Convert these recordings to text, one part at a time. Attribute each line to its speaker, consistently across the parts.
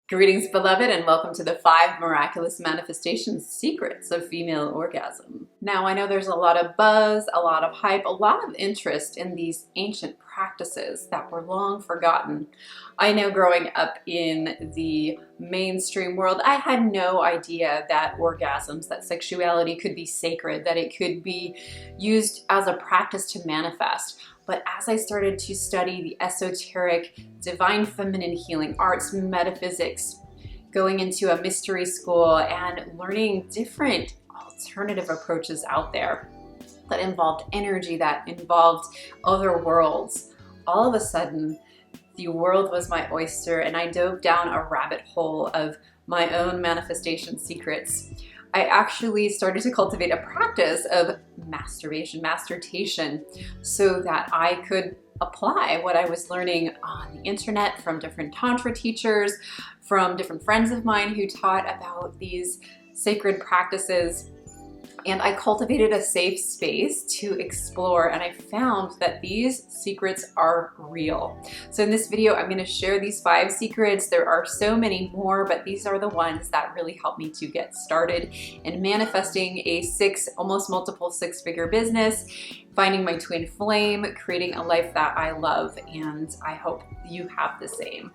Speaker 1: Greetings, beloved, and welcome to the 5 miraculous manifestation secrets of female orgasm. Now, I know there's a lot of buzz, a lot of hype, a lot of interest in these ancient practices that were long forgotten. I know growing up in the mainstream world, I had no idea that orgasms, that sexuality could be sacred, that it could be used as a practice to manifest. But as I started to study the esoteric, divine feminine healing arts, metaphysics, going into a mystery school and learning different alternative approaches out there that involved energy, that involved other worlds, all of a sudden, the world was my oyster and I dove down a rabbit hole of my own manifestation secrets. I actually started to cultivate a practice of masturbation, so that I could apply what I was learning on the internet from different tantra teachers, from different friends of mine who taught about these sacred practices. And I cultivated a safe space to explore, and I found that these secrets are real. So in this video, I'm going to share these 5 secrets. There are so many more, but these are the ones that really helped me to get started in manifesting a almost multiple 6-figure business, finding my twin flame, creating a life that I love, and I hope you have the same.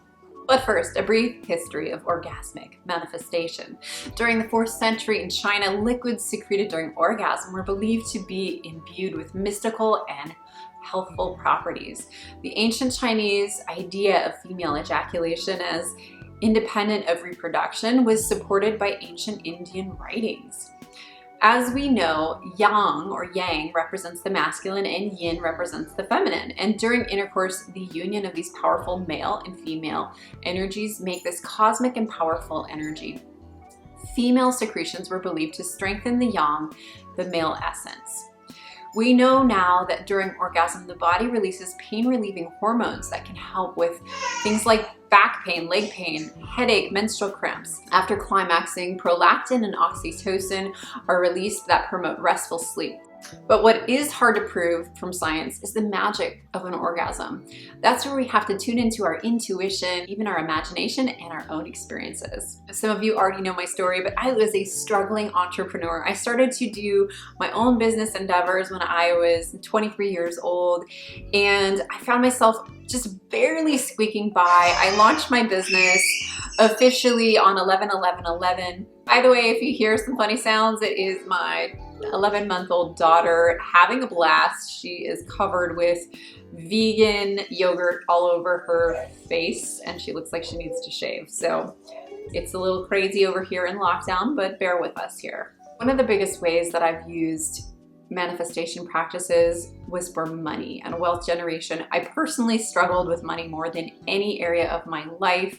Speaker 1: But first, a brief history of orgasmic manifestation. During the 4th century in China, liquids secreted during orgasm were believed to be imbued with mystical and healthful properties. The ancient Chinese idea of female ejaculation as independent of reproduction was supported by ancient Indian writings. As we know, yang or yang represents the masculine and yin represents the feminine. And during intercourse, the union of these powerful male and female energies make this cosmic and powerful energy. Female secretions were believed to strengthen the yang, the male essence. We know now that during orgasm, the body releases pain-relieving hormones that can help with things like back pain, leg pain, headache, menstrual cramps. After climaxing, prolactin and oxytocin are released that promote restful sleep. But what is hard to prove from science is the magic of an orgasm. That's where we have to tune into our intuition, even our imagination, and our own experiences. Some of you already know my story, but I was a struggling entrepreneur. I started to do my own business endeavors when I was 23 years old, and I found myself just barely squeaking by. I launched my business officially on 11/11/11. By the way, if you hear some funny sounds, it is my 11-month-old daughter having a blast. She is covered with vegan yogurt all over her face and she looks like she needs to shave. So it's a little crazy over here in lockdown, but bear with us here. One of the biggest ways that I've used manifestation practices was for money and wealth generation. I personally struggled with money more than any area of my life.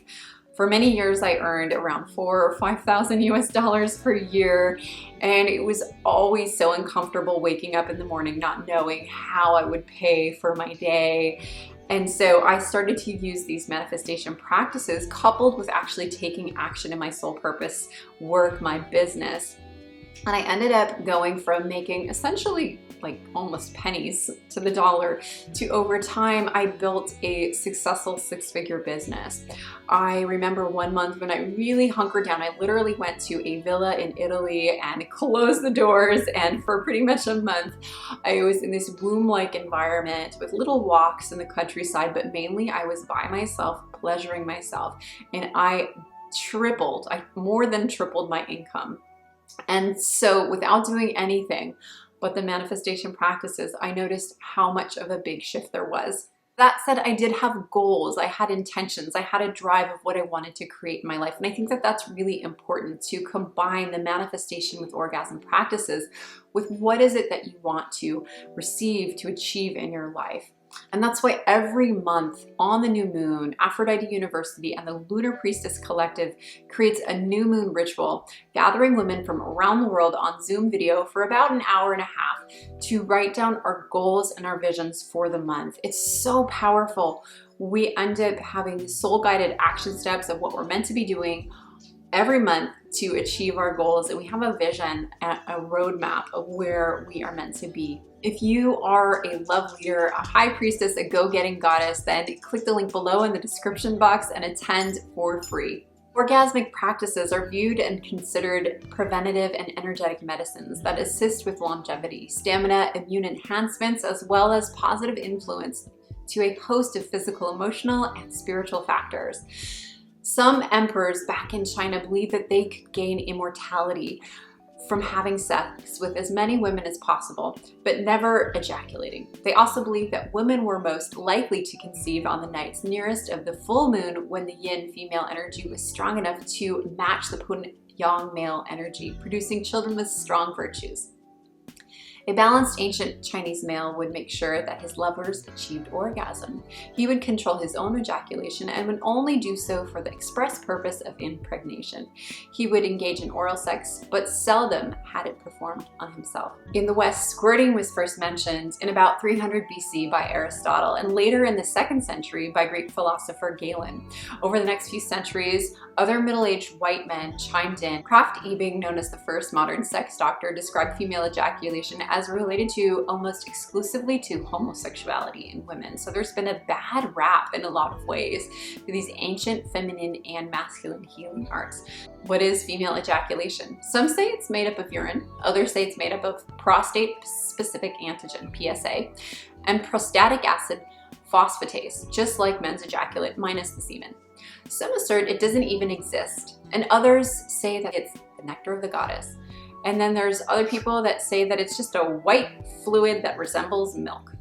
Speaker 1: For many years, I earned around $4,000 or $5,000 US per year, and it was always so uncomfortable waking up in the morning not knowing how I would pay for my day. And so I started to use these manifestation practices coupled with actually taking action in my soul purpose work, my business. And I ended up going from making essentially like almost pennies to the dollar to over time I built a successful 6-figure business. I remember one month when I really hunkered down. I literally went to a villa in Italy and closed the doors, and for pretty much a month I was in this womb-like environment with little walks in the countryside, but mainly I was by myself, pleasuring myself, and I more than tripled my income. And so without doing anything but the manifestation practices, I noticed how much of a big shift there was. That said, I did have goals, I had intentions, I had a drive of what I wanted to create in my life. And I think that that's really important, to combine the manifestation with orgasm practices with what is it that you want to receive, to achieve in your life. And that's why every month on the new moon, Aphrodite University and the Lunar Priestess Collective creates a new moon ritual, gathering women from around the world on Zoom video for about an hour and a half to write down our goals and our visions for the month. It's so powerful. We end up having soul-guided action steps of what we're meant to be doing every month to achieve our goals, and we have a vision, a roadmap of where we are meant to be. If you are a love leader, a high priestess, a go-getting goddess, then click the link below in the description box and attend for free. Orgasmic practices are viewed and considered preventative and energetic medicines that assist with longevity, stamina, immune enhancements, as well as positive influence to a host of physical, emotional, and spiritual factors. Some emperors back in China believed that they could gain immortality from having sex with as many women as possible, but never ejaculating. They also believed that women were most likely to conceive on the nights nearest of the full moon, when the yin female energy was strong enough to match the potent yang male energy, producing children with strong virtues. A balanced ancient Chinese male would make sure that his lovers achieved orgasm. He would control his own ejaculation and would only do so for the express purpose of impregnation. He would engage in oral sex, but seldom had it performed on himself. In the West, squirting was first mentioned in about 300 BC by Aristotle, and later in the 2nd century by Greek philosopher Galen. Over the next few centuries, other middle-aged white men chimed in. Krafft Ebing, known as the first modern sex doctor, described female ejaculation as related to almost exclusively to homosexuality in women. So there's been a bad rap in a lot of ways for these ancient feminine and masculine healing arts. What is female ejaculation? Some say it's made up of urine, others say it's made up of prostate-specific antigen, PSA, and prostatic acid phosphatase, just like men's ejaculate minus the semen. Some assert it doesn't even exist, and others say that it's the nectar of the goddess. And then there's other people that say that it's just a white fluid that resembles milk.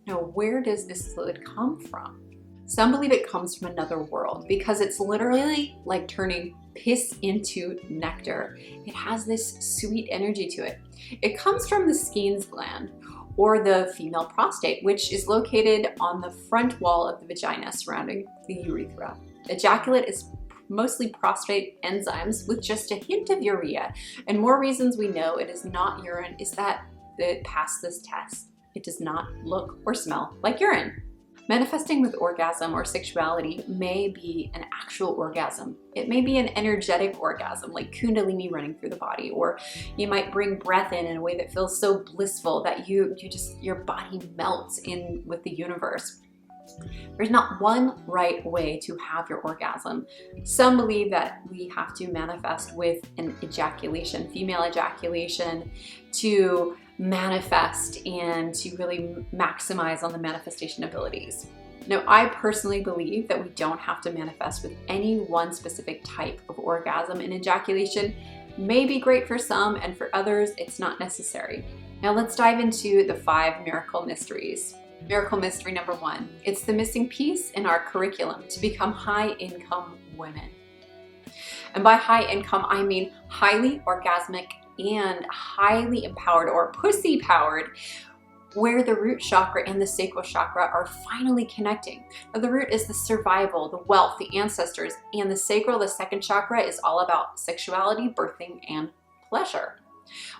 Speaker 1: Now, where does this fluid come from? Some believe it comes from another world because it's literally like turning piss into nectar. It has this sweet energy to it. It comes from the Skene's gland, or the female prostate, which is located on the front wall of the vagina surrounding the urethra. Ejaculate is mostly prostate enzymes with just a hint of urea, and more reasons we know it is not urine is that it passed this test. It does not look or smell like urine. Manifesting with orgasm or sexuality may be an actual orgasm. It may be an energetic orgasm, like kundalini running through the body, or you might bring breath in a way that feels so blissful that your body melts in with the universe. There's not one right way to have your orgasm. Some believe that we have to manifest with an ejaculation, female ejaculation, to manifest and to really maximize on the manifestation abilities. Now, I personally believe that we don't have to manifest with any one specific type of orgasm, and ejaculation may be great for some, and for others, it's not necessary. Now, let's dive into the 5 miracle mysteries. Miracle mystery number 1, it's the missing piece in our curriculum to become high-income women. And by high income, I mean highly orgasmic and highly empowered, or pussy-powered, where the root chakra and the sacral chakra are finally connecting. Now, the root is the survival, the wealth, the ancestors, and the sacral, the 2nd chakra, is all about sexuality, birthing, and pleasure.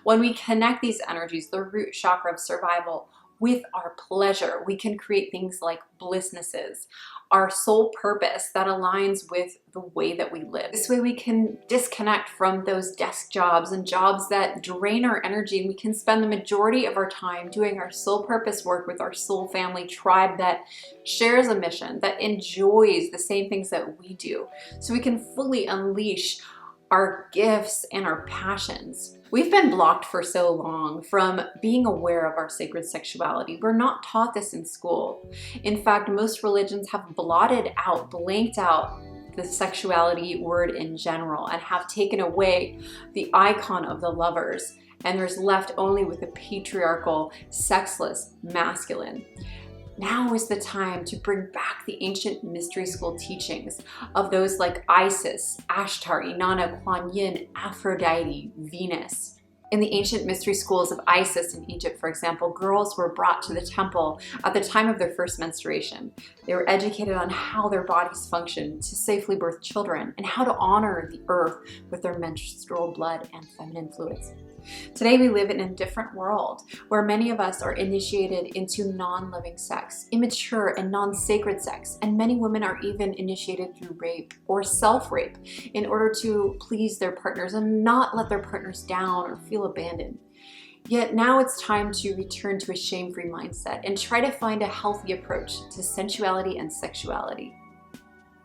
Speaker 1: When we connect these energies, the root chakra of survival, with our pleasure, we can create things like blissnesses, our soul purpose that aligns with the way that we live. This way we can disconnect from those desk jobs and jobs that drain our energy, and we can spend the majority of our time doing our soul purpose work with our soul family tribe that shares a mission, that enjoys the same things that we do, so we can fully unleash our gifts and our passions. We've been blocked for so long from being aware of our sacred sexuality. We're not taught this in school. In fact, most religions have blanked out the sexuality word in general, and have taken away the icon of the lovers, and there's left only with the patriarchal, sexless, masculine. Now is the time to bring back the ancient mystery school teachings of those like Isis, Ashtar, Inanna, Kuan Yin, Aphrodite, Venus. In the ancient mystery schools of Isis in Egypt, for example, girls were brought to the temple at the time of their first menstruation. They were educated on how their bodies function to safely birth children, and how to honor the earth with their menstrual blood and feminine fluids. Today we live in a different world where many of us are initiated into non-living sex, immature and non-sacred sex, and many women are even initiated through rape or self-rape in order to please their partners and not let their partners down or feel abandoned. Yet now it's time to return to a shame-free mindset and try to find a healthy approach to sensuality and sexuality.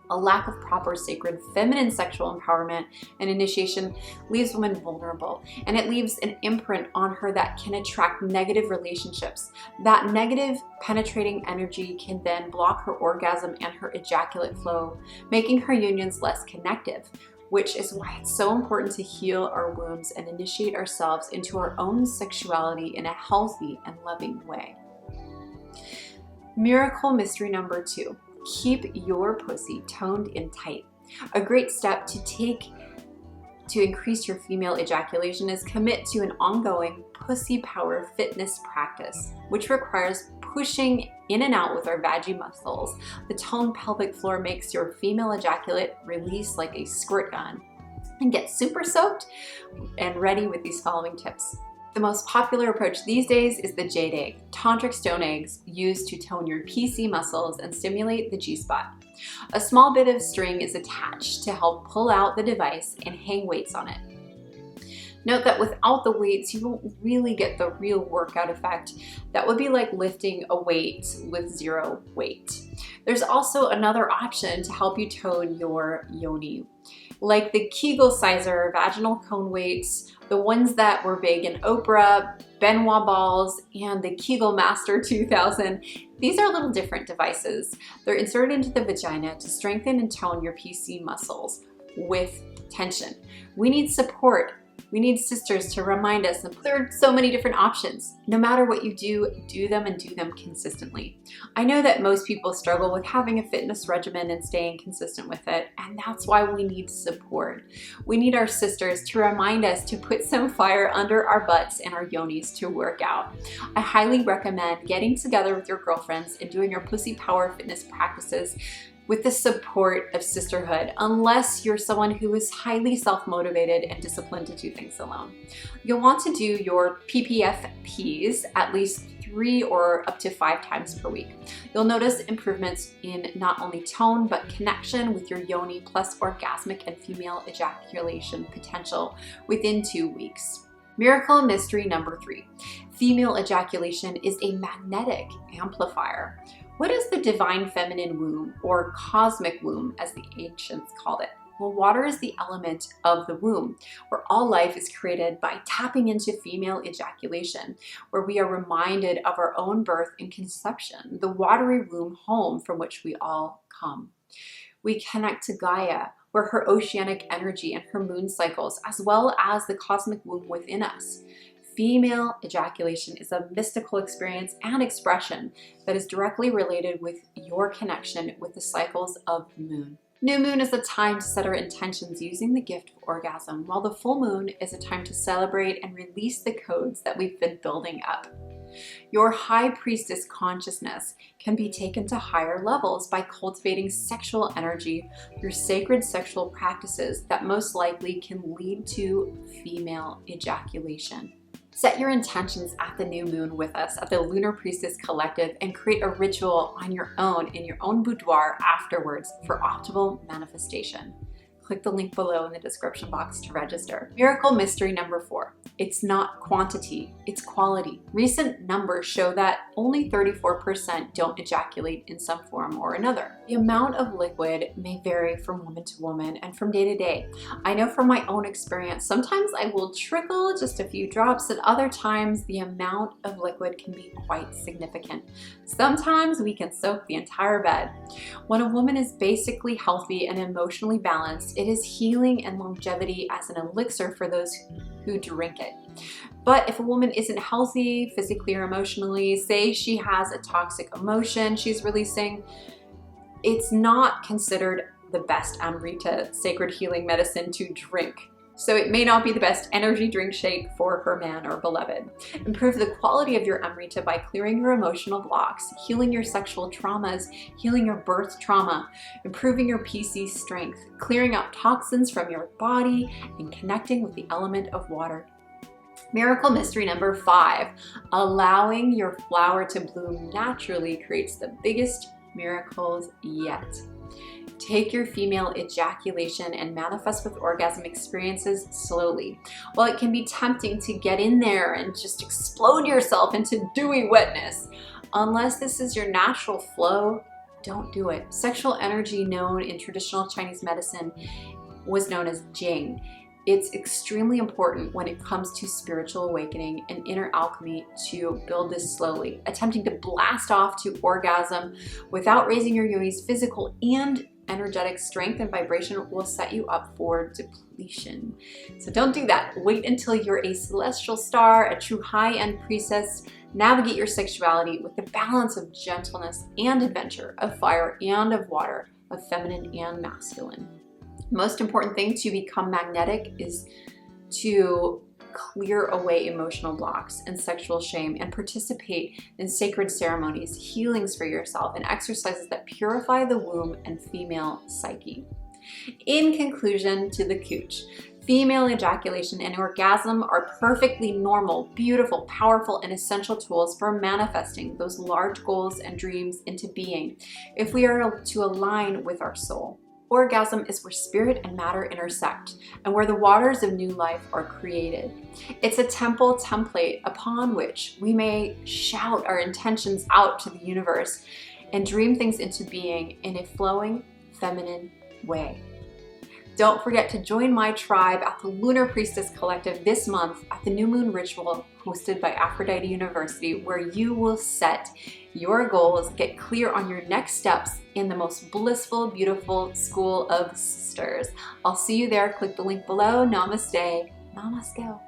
Speaker 1: A lack of proper sacred feminine sexual empowerment and initiation leaves women vulnerable, and it leaves an imprint on her that can attract negative relationships. That negative penetrating energy can then block her orgasm and her ejaculate flow, making her unions less connective, which is why it's so important to heal our wounds and initiate ourselves into our own sexuality in a healthy and loving way. Miracle mystery number 2. Keep your pussy toned and tight. A great step to take to increase your female ejaculation is commit to an ongoing pussy power fitness practice, which requires pushing in and out with our vaggie muscles. The toned pelvic floor makes your female ejaculate release like a squirt gun. And get super soaked and ready with these following tips. The most popular approach these days is the jade egg, tantric stone eggs used to tone your PC muscles and stimulate the G-spot. A small bit of string is attached to help pull out the device and hang weights on it. Note that without the weights, you won't really get the real workout effect. That would be like lifting a weight with zero weight. There's also another option to help you tone your yoni, like the Kegel sizer vaginal cone weights, the ones that were big in Oprah, Benoit balls, and the Kegel Master 2000. These are little different devices. They're inserted into the vagina to strengthen and tone your PC muscles with tension. We need support. We need sisters to remind us that there are so many different options. No matter what you do them and do them consistently. I know that most people struggle with having a fitness regimen and staying consistent with it, and that's why we need support. We need our sisters to remind us to put some fire under our butts and our yonis to work out. I highly recommend getting together with your girlfriends and doing your pussy power fitness practices with the support of sisterhood, unless you're someone who is highly self-motivated and disciplined to do things alone. You'll want to do your PPFPs at least 3 or up to 5 times per week. You'll notice improvements in not only tone, but connection with your yoni plus orgasmic and female ejaculation potential within 2 weeks. Miracle mystery number 3. Female ejaculation is a magnetic amplifier. What is the divine feminine womb, or cosmic womb as the ancients called it? Well, water is the element of the womb, where all life is created by tapping into female ejaculation, where we are reminded of our own birth and conception, the watery womb home from which we all come. We connect to Gaia, where her oceanic energy and her moon cycles, as well as the cosmic womb within us. Female ejaculation is a mystical experience and expression that is directly related with your connection with the cycles of the moon. New moon is a time to set our intentions using the gift of orgasm, while the full moon is a time to celebrate and release the codes that we've been building up. Your high priestess consciousness can be taken to higher levels by cultivating sexual energy through sacred sexual practices that most likely can lead to female ejaculation. Set your intentions at the new moon with us at the Lunar Priestess Collective and create a ritual on your own in your own boudoir afterwards for optimal manifestation. Click the link below in the description box to register. Miracle mystery number 4. It's not quantity, it's quality. Recent numbers show that only 34% don't ejaculate in some form or another. The amount of liquid may vary from woman to woman and from day to day. I know from my own experience, sometimes I will trickle just a few drops, and other times the amount of liquid can be quite significant. Sometimes we can soak the entire bed. When a woman is basically healthy and emotionally balanced, it is healing and longevity as an elixir for those who drink it. But if a woman isn't healthy physically or emotionally, say she has a toxic emotion she's releasing, it's not considered the best Amrita, sacred healing medicine, to drink. So it may not be the best energy drink shake for her man or beloved. Improve the quality of your Amrita by clearing your emotional blocks, healing your sexual traumas, healing your birth trauma, improving your PC strength, clearing out toxins from your body, and connecting with the element of water. Miracle mystery number 5. Allowing your flower to bloom naturally creates the biggest miracles yet. Take your female ejaculation and manifest with orgasm experiences slowly. While it can be tempting to get in there and just explode yourself into dewy wetness, unless this is your natural flow, don't do it. Sexual energy known in traditional Chinese medicine was known as Jing. It's extremely important when it comes to spiritual awakening and inner alchemy to build this slowly. Attempting to blast off to orgasm without raising your yoni's physical and energetic strength and vibration will set you up for depletion. So don't do that. Wait until you're a celestial star, a true high-end priestess. Navigate your sexuality with the balance of gentleness and adventure, of fire and of water, of feminine and masculine. Most important thing to become magnetic is to clear away emotional blocks and sexual shame and participate in sacred ceremonies, healings for yourself, and exercises that purify the womb and female psyche. In conclusion to the cooch, female ejaculation and orgasm are perfectly normal, beautiful, powerful, and essential tools for manifesting those large goals and dreams into being if we are to align with our soul. Orgasm is where spirit and matter intersect and where the waters of new life are created. It's a temple template upon which we may shout our intentions out to the universe and dream things into being in a flowing, feminine way. Don't forget to join my tribe at the Lunar Priestess Collective this month at the New Moon Ritual hosted by Aphrodite University, where you will set your goals, get clear on your next steps in the most blissful, beautiful school of sisters. I'll see you there. Click the link below. Namaste. Namaste.